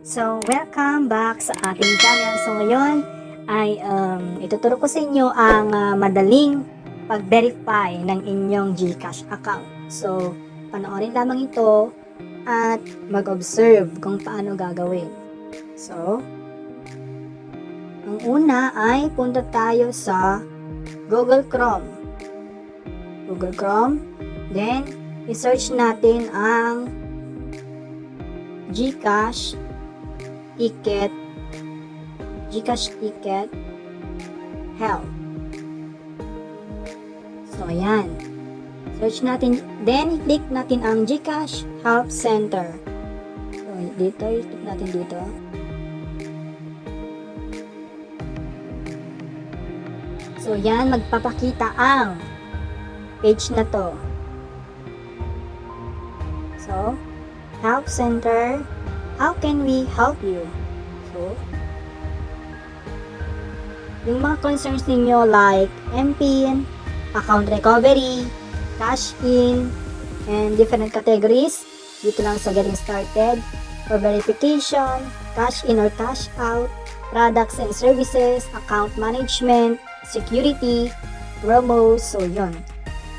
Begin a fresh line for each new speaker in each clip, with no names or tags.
So, welcome back sa ating channel. So, ngayon ay ituturo ko sa inyo ang madaling pag-verify ng inyong GCash account. So, panoorin lamang ito at mag-observe kung paano gagawin. So, ang una ay punta tayo sa Google Chrome. Google Chrome. Then, i-search natin ang GCash ticket, GCash ticket, help. So, ayan. Search natin. Then, i-click natin ang GCash Help Center. So, dito, i-click natin dito. So, yan. Magpapakita ang page na to. So, Help Center. How can we help you? So, yung mga concerns ninyo like MPIN, account recovery, cash in, and different categories, dito lang sa getting started. For verification, cash in or cash out, products and services, account management, security, promos, so yun.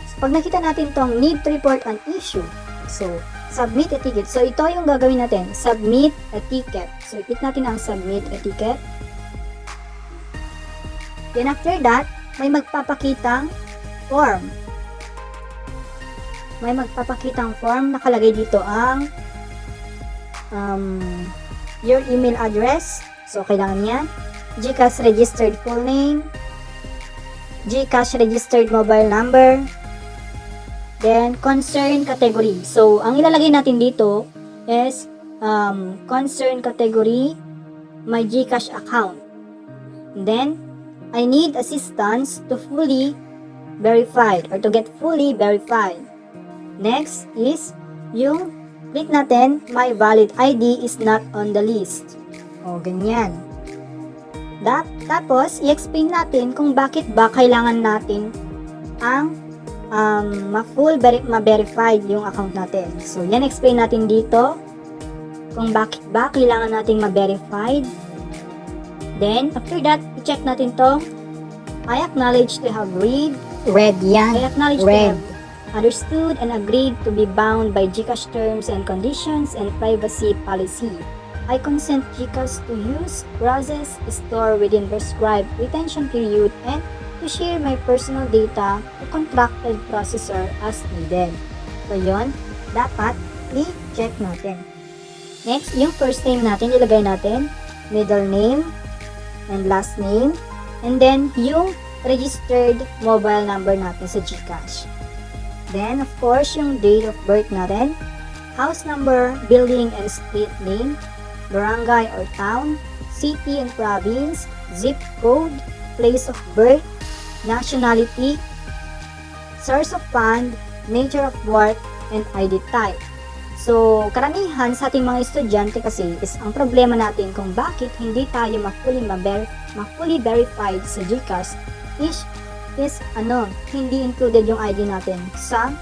So, pag nakita natin tong need to report an issue, so, submit a ticket. So, ito yung gagawin natin. Submit a ticket. So, i-click natin ang submit a ticket. Then, after that, may magpapakitang form. May magpapakitang form. Nakalagay dito ang your email address. So, kailangan yan. GCash registered full name. GCash registered mobile number. Then, concern category. So, ang ilalagay natin dito is concern category, my GCash account. And then, I need assistance to fully verified or to get fully verified. Next is yung click natin, my valid ID is not on the list. O, ganyan. Tapos, i-explain natin kung bakit ba kailangan natin ang ma-verified yung account natin. So, yan explain natin dito kung bakit ba kailangan nating ma-verified. Then, after that, i-check natin to. I acknowledge to have read yan. I acknowledge to have understood and agreed to be bound by GCash terms and conditions and privacy policy. I consent GCash to use, process, store within prescribed retention period and to share my personal data to contracted processor as needed. So, yun, dapat i-check natin. Next, yung first name natin, ilagay natin, middle name, and last name, and then yung registered mobile number natin sa GCash. Then, of course, yung date of birth natin, house number, building and street name, barangay or town, city and province, zip code, place of birth, nationality, source of fund, nature of work, and ID type. So, karamihan sa ating mga estudyante kasi is ang problema natin kung bakit hindi tayo ma-fully verified sa GCash is hindi included yung ID natin sa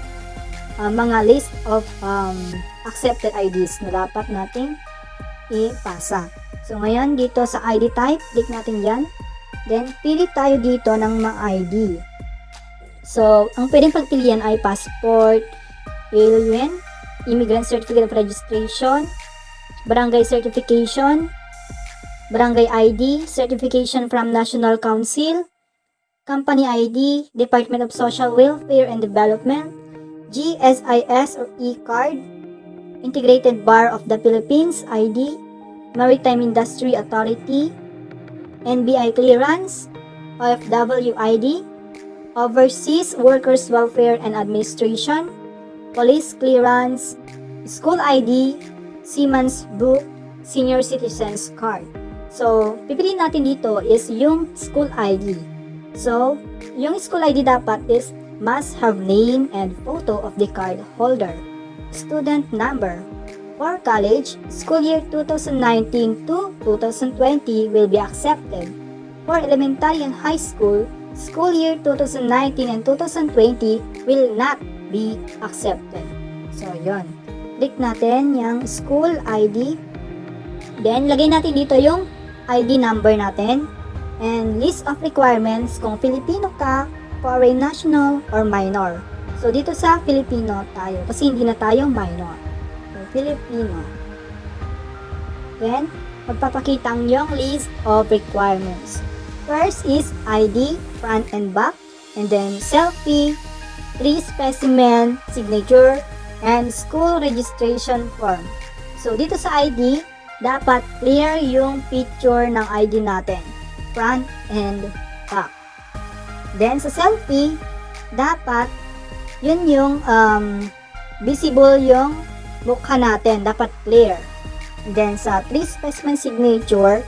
mga list of accepted IDs na dapat nating ipasa. So, ngayon dito sa ID type, click natin yan. Then, pili tayo dito ng mga ID. So, ang pwedeng pagpilian ay passport, alien, immigrant certificate of registration, barangay certification, barangay ID, certification from National Council, company ID, Department of Social Welfare and Development, GSIS or e-card, Integrated Bar of the Philippines ID, Maritime Industry Authority, NBI clearance, OFW ID, Overseas Workers Welfare and Administration, Police clearance, School ID, Seaman's Book, Senior Citizens Card. So, pipiliin natin dito is yung School ID. So, yung School ID dapat is must have name and photo of the card holder. Student number. For college, school year 2019 to 2020 will be accepted. For elementary and high school, school year 2019 and 2020 will not be accepted. So, yon. Click natin yung school ID. Then, lagay natin dito yung ID number natin. And list of requirements kung Filipino ka, foreign national, or minor. So, dito sa Filipino tayo kasi hindi na tayo minor. So, Filipino. Then, magpapakita ang yung list of requirements. First is ID, front and back, and then selfie, 3 specimen, signature, and school registration form. So, dito sa ID, dapat clear yung picture ng ID natin, front and back. Then, sa selfie, dapat yun yung visible yung mukha natin, dapat clear. And then, sa 3 specimen signature,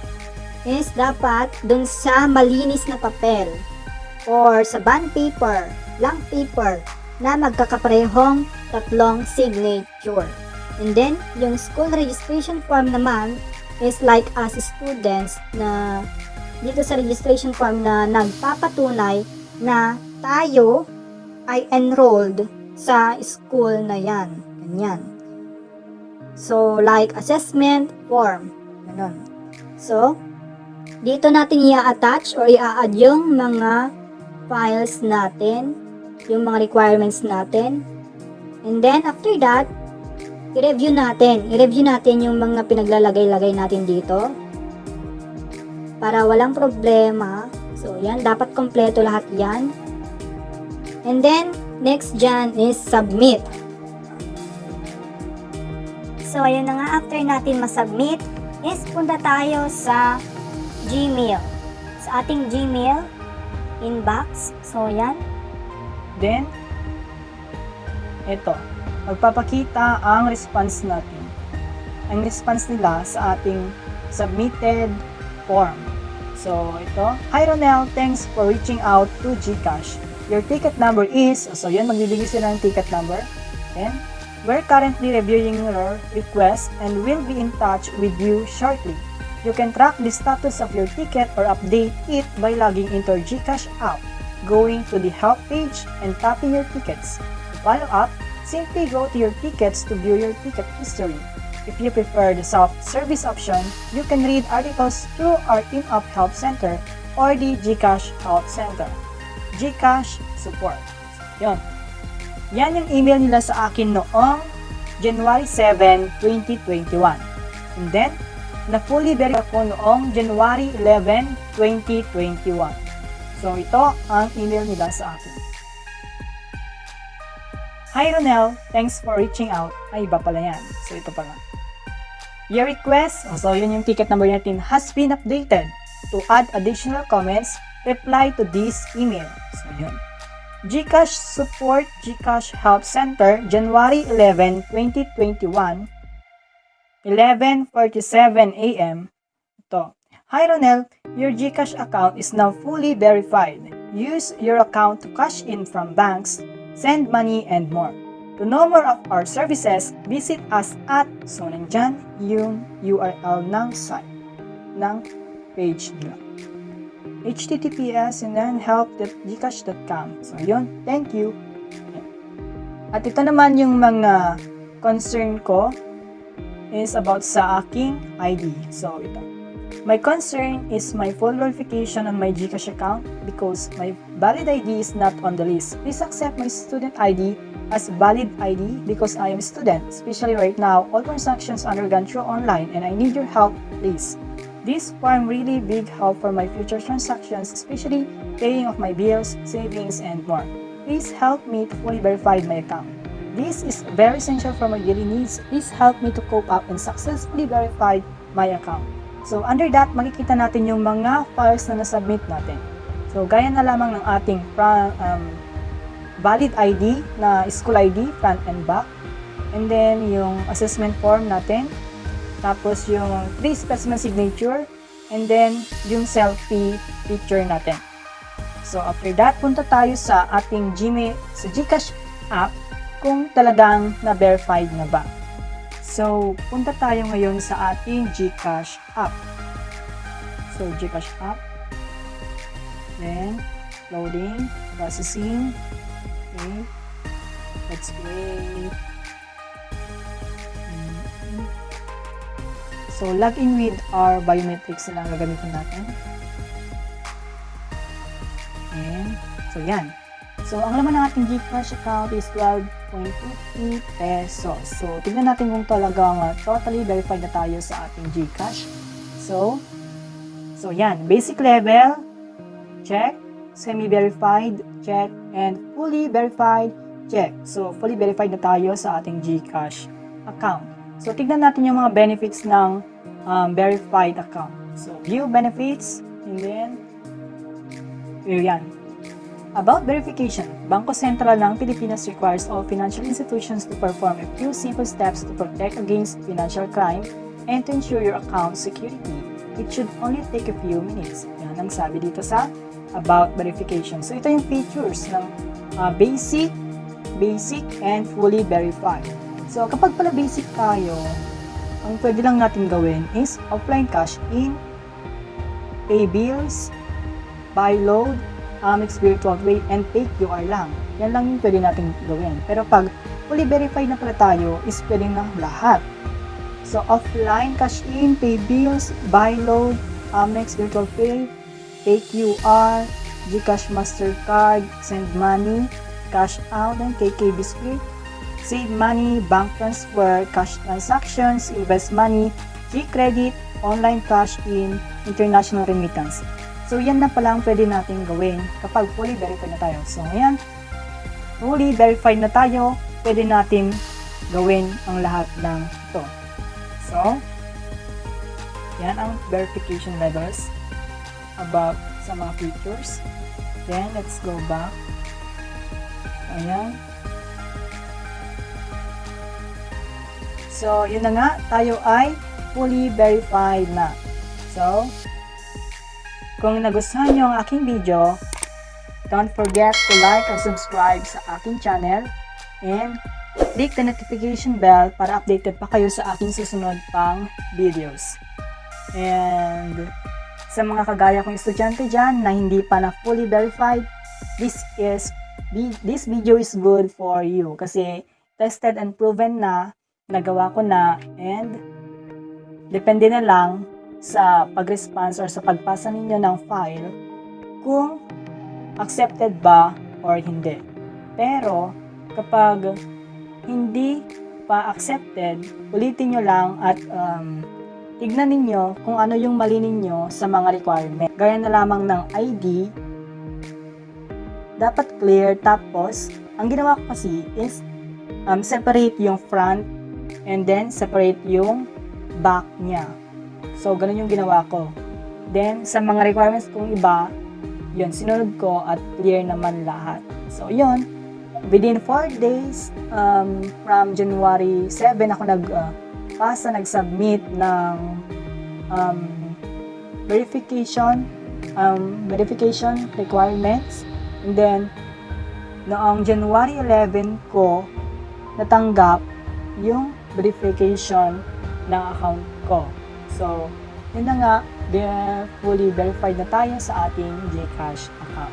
is dapat dun sa malinis na papel or sa bond paper, blank paper na magkakaparehong 3 signature. And then, yung school registration form naman is like as students na dito sa registration form na nagpapatunay na tayo ay enrolled sa school na yan. Ganyan. So, like assessment form. Ganon. So, dito natin i-attach or i-add yung mga files natin, yung mga requirements natin. And then, after that, i-review natin. I-review natin yung mga pinaglalagay-lagay natin dito. Para walang problema. So, yan. Dapat kompleto lahat yan. And then, next dyan is submit. So, ayun na nga. After natin masubmit, is punta tayo sa Gmail. Sa ating Gmail inbox. So, yan.
Then, ito. Magpapakita ang response natin. Ang response nila sa ating submitted form. So, ito. Hi Ronel, thanks for reaching out to GCash. Your ticket number is, so yan, magbibigay sila ng ticket number. Then, we're currently reviewing your request and will be in touch with you shortly. You can track the status of your ticket or update it by logging into your GCash app, going to the help page and tapping your tickets. To follow up, simply go to your tickets to view your ticket history. If you prefer the self-service option, you can read articles through our in-app help center or the GCash help center. GCash support. Yan. Yan yung email nila sa akin noong January 7, 2021. And then, na-fully verify ko noong January 11, 2021. So, ito ang email nila sa akin. Hi Ronel, thanks for reaching out. Ay, iba pala yan. So, ito pala. Your request, so yun yung ticket number natin, has been updated. To add additional comments, reply to this email. So, yun. GCash Support, GCash Help Center, January 11, 2021, 11:47 a.m. Ito. Hi Ronel, your GCash account is now fully verified. Use your account to cash in from banks, send money, and more. To know more of our services, visit us at, so nandyan yung URL ng site, ng page nila. https and then help.gcash.com. So yun, thank you. At ito naman yung mga concern ko is about sa aking ID. So ito. My concern is my full verification on my GCash account because my valid ID is not on the list. Please accept my student ID as valid ID because I am a student. Especially right now, all transactions undergone through online and I need your help, please. This form really big help for my future transactions, especially paying of my bills, savings, and more. Please help me to fully verify my account. This is very essential for my daily needs. Please help me to cope up and successfully verify my account. So under that, makikita natin yung mga files na nasubmit natin. So gaya na lamang ng ating valid ID na school ID, front and back. And then yung assessment form natin. Tapos yung 3 specimen signature, and then yung selfie picture natin. So after that, punta tayo sa ating Gmail, sa GCash app, kung talagang na-verified na ba. So punta tayo ngayon sa ating GCash app. So GCash app, then loading, processing, okay, let's wait. So, log in with our biometrics na lang gagamitin natin. And, so yan. So, ang laman ng ating GCash account is 12.50 pesos. So, tignan natin kung talagang totally verified na tayo sa ating GCash. So yan. Basic level, check. Semi-verified, check. And fully verified, check. So, fully verified na tayo sa ating GCash account. So, tignan natin yung mga benefits ng verified account. So, view benefits, and then, yan. About verification, Bangko Sentral ng Pilipinas requires all financial institutions to perform a few simple steps to protect against financial crime and to ensure your account security. It should only take a few minutes. Yan ang sabi dito sa About Verification. So, ito yung features ng basic, and fully verified. So, kapag pala basic tayo, ang pwede lang natin gawin is offline cash in, pay bills, buy load, Amex Virtual Pay, and pay QR lang. Yan lang yung pwede natin gawin. Pero pag fully verified na pala tayo, is pwede na lahat. So, offline cash in, pay bills, buy load, Amex Virtual Pay, pay QR, GCash Mastercard, send money, cash out, and KK Biscuit, save money, bank transfer, cash transactions, invest money, G-credit, online cash in, international remittance. So, yan na pala ang pwede natin gawin kapag fully verified na tayo. So, ngayon, fully verified na tayo, pwede natin gawin ang lahat ng ito. So, yan ang verification levels about sa mga features. Then, let's go back. Ayan. So, yun na nga, tayo ay fully verified na. So, kung nagustuhan nyo ang aking video, don't forget to like and subscribe sa aking channel and click the notification bell para updated pa kayo sa aking susunod pang videos. And sa mga kagaya kong estudyante dyan na hindi pa na fully verified, this video is good for you kasi tested and proven na, nagawa ko na, and depende na lang sa pag-response or sa pagpasa ninyo ng file kung accepted ba or hindi. Pero kapag hindi pa accepted, ulitin nyo lang at tignan ninyo kung ano yung mali ninyo sa mga requirement. Gaya na lamang ng ID, dapat clear, tapos ang ginawa ko kasi is separate yung front and then separate yung back niya. So, ganun yung ginawa ko. Then, sa mga requirements kong iba, yun, sinunod ko at clear naman lahat. So, yun, within 4 days, from January 7, ako nag-submit ng verification requirements. And then, noong January 11 ko, natanggap yung verification ng account ko. So, yun na nga, fully verified na tayo sa ating GCash account.